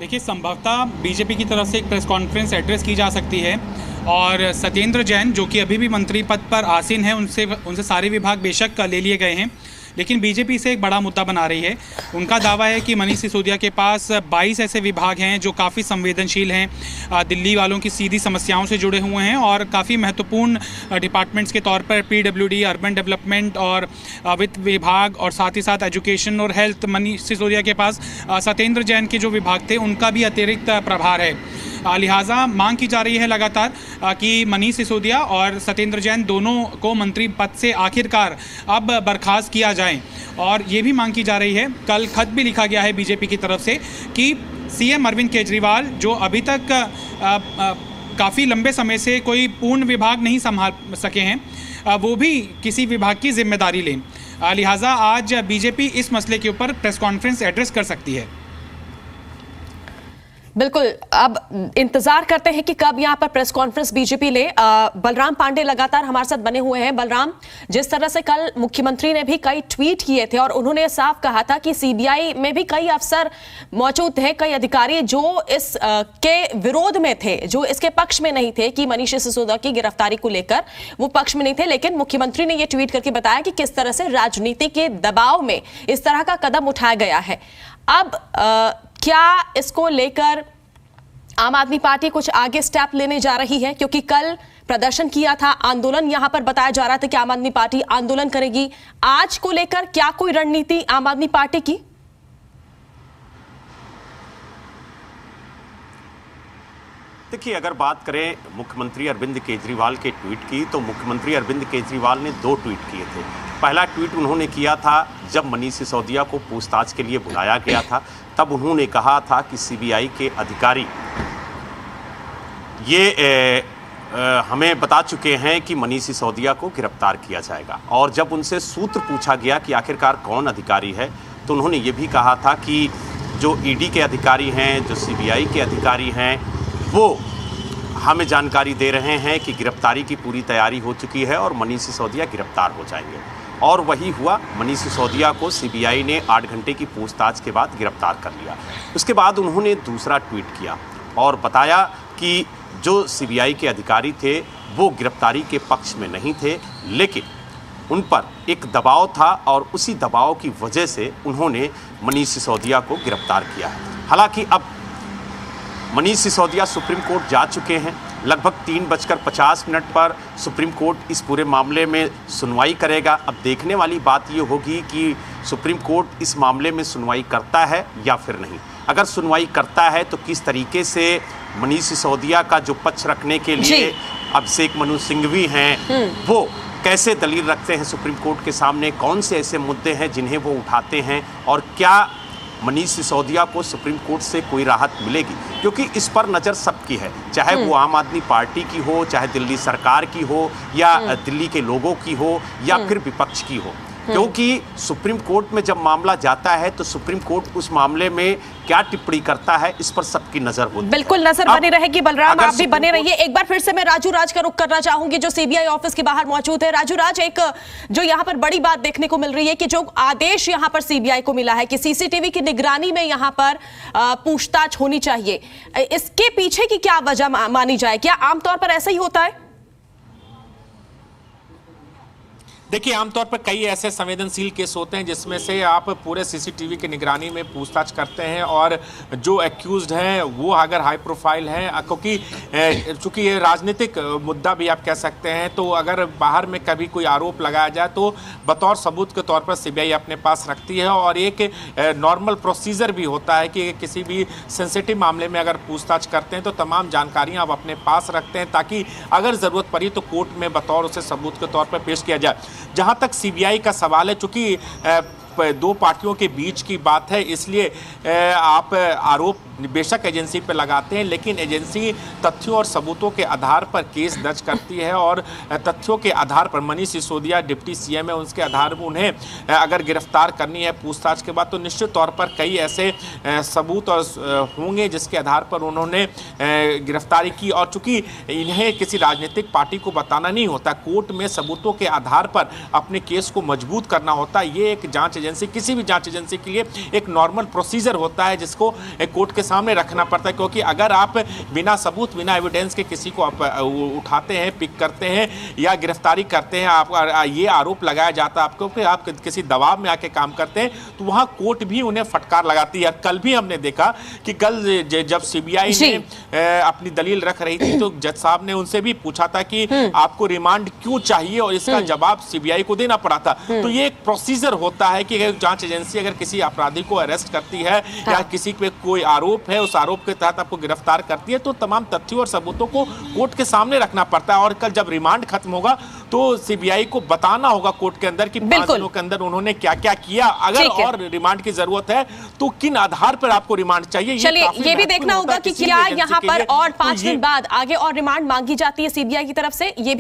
देखिए, संभवतः बीजेपी की तरफ से एक प्रेस कॉन्फ्रेंस एड्रेस की जा सकती है और सत्येंद्र जैन जो कि अभी भी मंत्री पद पर आसीन है, उनसे सारे विभाग बेशक ले लिए गए हैं, लेकिन बीजेपी से एक बड़ा मुद्दा बना रही है। उनका दावा है कि मनीष सिसोदिया के पास 22 ऐसे विभाग हैं जो काफ़ी संवेदनशील हैं, दिल्ली वालों की सीधी समस्याओं से जुड़े हुए हैं और काफ़ी महत्वपूर्ण डिपार्टमेंट्स के तौर पर पीडब्ल्यूडी, अर्बन डेवलपमेंट और वित्त विभाग और साथ ही साथ एजुकेशन और हेल्थ। मनीष सिसोदिया के पास सत्येंद्र जैन के जो विभाग थे उनका भी अतिरिक्त प्रभार है। लिहाजा मांग की जा रही है लगातार कि मनीष सिसोदिया और सत्येंद्र जैन दोनों को मंत्री पद से आखिरकार अब बर्खास्त किया जाए। और ये भी मांग की जा रही है, कल खत भी लिखा गया है बीजेपी की तरफ से कि सीएम अरविंद केजरीवाल जो अभी तक काफ़ी लंबे समय से कोई पूर्ण विभाग नहीं संभाल सके हैं, वो भी किसी विभाग की जिम्मेदारी लें। लिहाजा आज बीजेपी इस मसले के ऊपर प्रेस कॉन्फ्रेंस एड्रेस कर सकती है। बिल्कुल, अब इंतजार करते हैं कि कब यहां पर प्रेस कॉन्फ्रेंस बीजेपी ले। बलराम पांडे लगातार हमारे साथ बने हुए हैं। बलराम, जिस तरह से कल मुख्यमंत्री ने भी कई ट्वीट किए थे और उन्होंने साफ कहा था कि सीबीआई में भी कई अफसर मौजूद थे, कई अधिकारी जो इस के विरोध में थे, जो इसके पक्ष में नहीं थे कि मनीष सिसोदिया की गिरफ्तारी को लेकर वो पक्ष में नहीं थे, लेकिन मुख्यमंत्री ने यह ट्वीट करके बताया कि किस तरह से राजनीति के दबाव में इस तरह का कदम उठाया गया है। अब क्या इसको लेकर आम आदमी पार्टी कुछ आगे स्टेप लेने जा रही है? क्योंकि कल प्रदर्शन किया था, आंदोलन यहां पर बताया जा रहा था कि आम आदमी पार्टी आंदोलन करेगी। आज को लेकर क्या कोई रणनीति आम आदमी पार्टी की? देखिए, अगर बात करें मुख्यमंत्री अरविंद केजरीवाल के ट्वीट की, तो मुख्यमंत्री अरविंद केजरीवाल ने 2 ट्वीट किए थे। पहला ट्वीट उन्होंने किया था जब मनीष सिसोदिया को पूछताछ के लिए बुलाया गया था, तब उन्होंने कहा था कि सीबीआई के अधिकारी ये हमें बता चुके हैं कि मनीष सिसोदिया को गिरफ्तार किया जाएगा। और जब उनसे सूत्र पूछा गया कि आखिरकार कौन अधिकारी है, तो उन्होंने ये भी कहा था कि जो ईडी के अधिकारी हैं, जो सीबीआई के अधिकारी हैं, वो हमें जानकारी दे रहे हैं कि गिरफ्तारी की पूरी तैयारी हो चुकी है और मनीष सिसोदिया गिरफ्तार हो जाएंगे। और वही हुआ, मनीष सिसोदिया को सीबीआई ने 8 घंटे की पूछताछ के बाद गिरफ्तार कर लिया। उसके बाद उन्होंने दूसरा ट्वीट किया और बताया कि जो सीबीआई के अधिकारी थे वो गिरफ्तारी के पक्ष में नहीं थे, लेकिन उन पर एक दबाव था और उसी दबाव की वजह से उन्होंने मनीष सिसोदिया को गिरफ्तार किया है। हालांकि अब मनीष सिसोदिया सुप्रीम कोर्ट जा चुके हैं। लगभग 3:50 पर सुप्रीम कोर्ट इस पूरे मामले में सुनवाई करेगा। अब देखने वाली बात ये होगी कि सुप्रीम कोर्ट इस मामले में सुनवाई करता है या फिर नहीं। अगर सुनवाई करता है तो किस तरीके से मनीष सिसोदिया का जो पक्ष रखने के लिए अभिषेक मनु सिंघवी हैं, वो कैसे दलील रखते हैं सुप्रीम कोर्ट के सामने, कौन से ऐसे मुद्दे हैं जिन्हें वो उठाते हैं, और क्या मनीष सिसोदिया को सुप्रीम कोर्ट से कोई राहत मिलेगी। क्योंकि इस पर नज़र सबकी है, चाहे वो आम आदमी पार्टी की हो, चाहे दिल्ली सरकार की हो, या दिल्ली के लोगों की हो, या फिर विपक्ष की हो। क्योंकि सुप्रीम कोर्ट में जब मामला जाता है तो सुप्रीम कोर्ट उस मामले में क्या टिप्पणी करता है, इस पर सबकी नजर होती है। बिल्कुल नजर बनी रहेगी। बलराम, आप भी बने रहिए। एक बार फिर से मैं राजू राज का रुख करना चाहूंगी जो सीबीआई ऑफिस के बाहर मौजूद है। राजू राज, एक जो यहाँ पर बड़ी बात देखने को मिल रही है कि जो आदेश यहाँ पर सीबीआई को मिला है कि सीसीटीवी की निगरानी में यहाँ पर पूछताछ होनी चाहिए, इसके पीछे की क्या वजह मानी जाए? क्या आमतौर पर ऐसा ही होता है? देखिए, आमतौर पर कई ऐसे संवेदनशील केस होते हैं जिसमें से आप पूरे सीसीटीवी की निगरानी में पूछताछ करते हैं और जो एक्यूज्ड हैं वो अगर हाई प्रोफाइल हैं, क्योंकि चूंकि ये राजनीतिक मुद्दा भी आप कह सकते हैं, तो अगर बाहर में कभी कोई आरोप लगाया जाए तो बतौर सबूत के तौर पर सीबीआई अपने पास रखती है। और एक नॉर्मल प्रोसीजर भी होता है कि किसी भी सेंसिटिव मामले में अगर पूछताछ करते हैं तो तमाम जानकारियाँ आप अपने पास रखते हैं ताकि अगर ज़रूरत पड़ी तो कोर्ट में बतौर उसे सबूत के तौर पर पेश किया जाए। जहां तक सीबीआई का सवाल है, चूंकि 2 पार्टियों के बीच की बात है, इसलिए आप आरोप बेशक एजेंसी पर लगाते हैं, लेकिन एजेंसी तथ्यों और सबूतों के आधार पर केस दर्ज करती है और तथ्यों के आधार पर मनीष सिसोदिया डिप्टी सीएम है, उसके आधार पर उन्हें अगर गिरफ्तार करनी है पूछताछ के बाद तो निश्चित तौर पर कई ऐसे सबूत और होंगे जिसके आधार पर उन्होंने गिरफ्तारी की। और चूंकि इन्हें किसी राजनीतिक पार्टी को बताना नहीं होता, कोर्ट में सबूतों के आधार पर अपने केस को मजबूत करना होता है। ये एक जांच एजेंसी, किसी भी जांच एजेंसी के लिए एक नॉर्मल प्रोसीजर होता है जिसको कोर्ट के सामने रखना पड़ता है, क्योंकि अगर आप बिना सबूत, बिना एविडेंस के किसी को आप उठाते हैं, पिक करते हैं या गिरफ्तारी करते हैं, आप ये आरोप लगाया जाता है आपको कि आप किसी दबाव में आके काम करते हैं, तो वहां कोर्ट भी उन्हें फटकार लगाती है। कल भी हमने देखा कि कल जब सीबीआई ने अपनी दलील रख रही थी तो जज साहब ने उनसे भी पूछा था कि आपको रिमांड क्यों चाहिए, और इसका जवाब सीबीआई को देना पड़ा था। तो ये एक प्रोसीजर होता है कि जांच एजेंसी अगर किसी अपराधी को अरेस्ट करती है या किसी पे कोई आरोप है, उस आरोप के तहत आपको गिरफ्तार करती है, तो तमाम तथ्यों और सबूतों को कोर्ट के सामने रखना पड़ता है। और कल जब रिमांड खत्म होगा तो सीबीआई को बताना होगा कोर्ट के अंदर कि 5 दिनों के अंदर उन्होंने क्या क्या किया, अगर और रिमांड की जरूरत है तो किन आधार पर आपको रिमांड चाहिए। चलिए ये भी देखना होगा कि क्या यहाँ पर और 5 दिन बाद आगे और रिमांड मांगी जाती है सीबीआई की तरफ से, ये